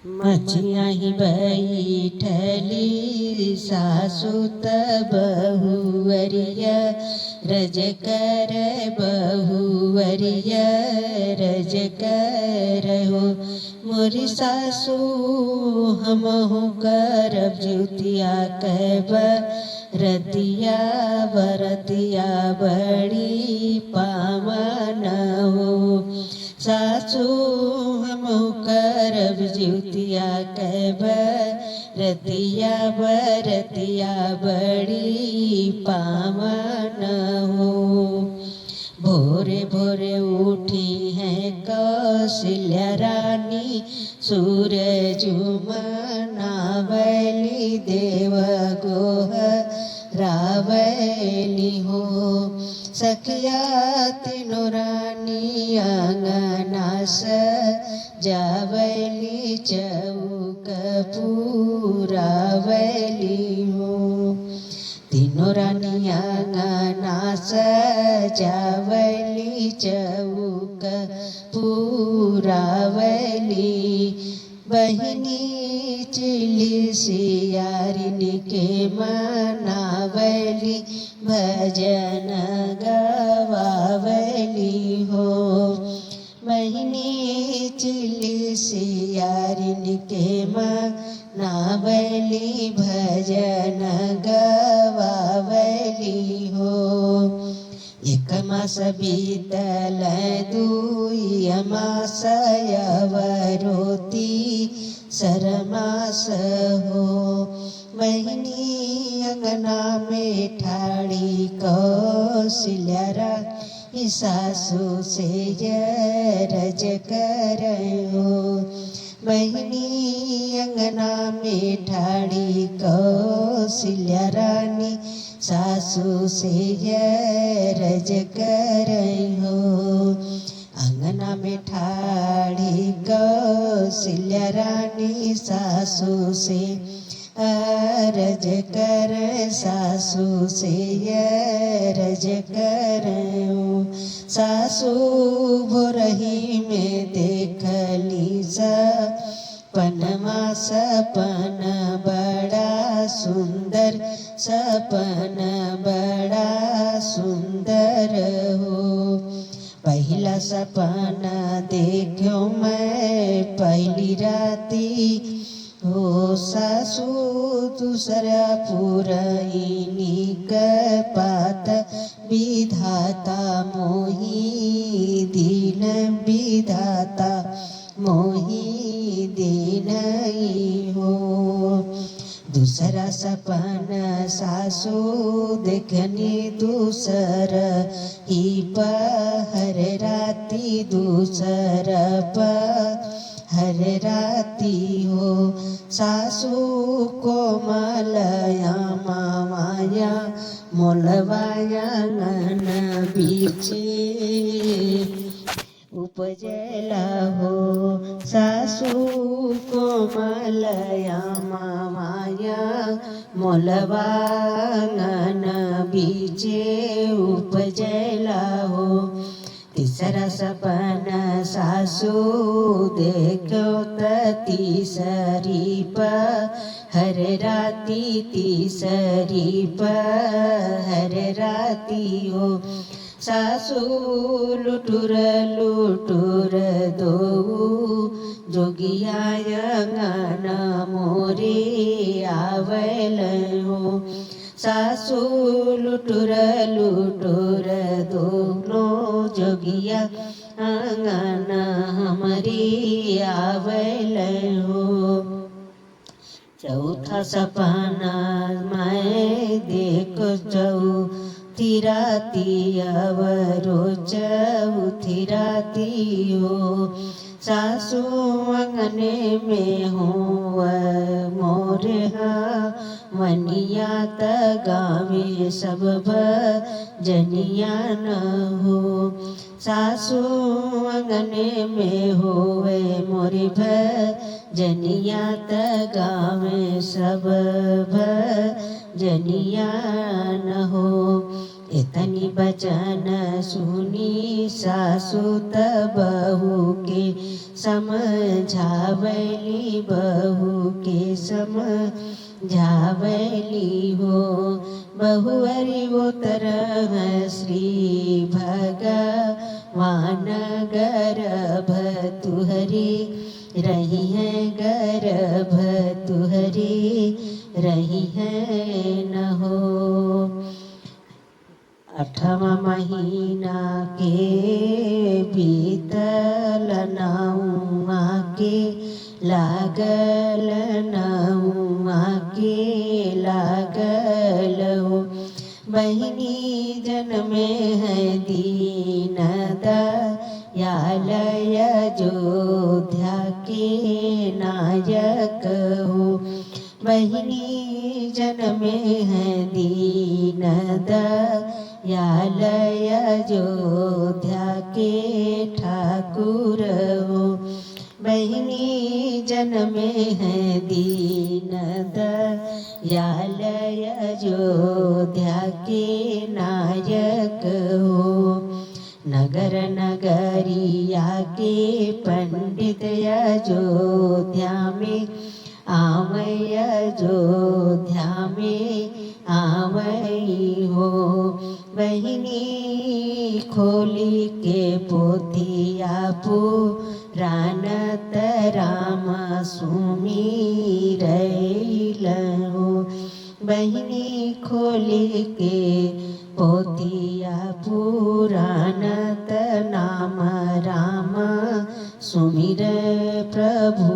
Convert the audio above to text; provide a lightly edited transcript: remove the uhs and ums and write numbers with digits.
मचिया ही बैठली सासुत बहुवरिया रज कर बहुवरिया रज कर हो मोरी सासू हमहु करब जुतिया कहब रतिया बरतिया बड़ी पावन हो सासू हमहु करब जुतिया कहब रतिया बरतिया बड़ी पावन हो भोरे भोरे उठी है कौशल्या रानी सूरज मनावली देव गोह रावली हो सखिया तीनों रानी अंगना सजावली चौक पूरावली हो तीनों रानी अंगना सजावली चौक पूरावली बहिनी चिली सियारिनी के मनावली भजन गवावली हो बहिनी चिली सियारिनी के मनावली भजन गवावली हो एक मास बीतल दुई मास यवरोती सरमास हो बहिनी अंगना में ठाड़ी कौशल्या रानी सासू से रज कर हो बहिनी अंगना में ठाड़ी कौशल्या रानी सासू से रज कर हो अंगना में ठाड़ी कौशल्या रानी सासू से रज कर सासू से रज कर सासू भोरही में देखली सपनमा सपन बड़ा सुंदर सपन बड़ा सुंदर हो पहला सपना देखो मैं पहली राती हो सासू दूसरा पुरैनी पात विधाता मोही दीन विधाता मोही दीन हो दूसरा सपना सासू देखनी दूसर ही पहर राती दूसर हर राती हो सासू को मलया माया मोलवाया नन बीचे उपजला हो सासू को मलया माया मोलवा नन बीचे उपजला हो तीसरा सपना सासू देखो तीसरी हर राती तीसरी हर राती हो सासू लुटुर लुटुर दो जोगिया अंगना मोरे आवल हो सासू लुटुर लुटुर दोनों जोगिया अंगना हमारी आवल हो चौथा सपना मैं देखो चौथी राती अवरो चौथी राती हो सासू अंगने में हो मोरे मनिया गावे सब भजनिया न हो सासू अंगने में होवे मोरे भजनिया गावे सब भजनिया न हो इतनी बचन सुनी सासु बहू के समझावली, बहू के समझावली हो। बहुअरि वो तरह श्री भगवान गर्भ तुहरी रही है, गर्भ तुहरी रही है न हो। 8वां महीना के बीतल, 9वां के लागल, 9वां के लागल हो। बहिनी जन्मे है दीन दयाल, अयोध्या के नायक हो। बहिनी जन्मे है दीन दयाल, अयोध्या के ठाकुर हो। बहिनी जन्मे है दीन दयाल, अयोध्या के नायक हो। नगर नगरिया के पंडित अयोध्या में आवै, अयोध्या में आवै हो। बहिनी खोली के पोथिया पुराण राम सुमिरैल हो। बहिनी खोली के पोथिया पुराण नाम राम सुमिर प्रभु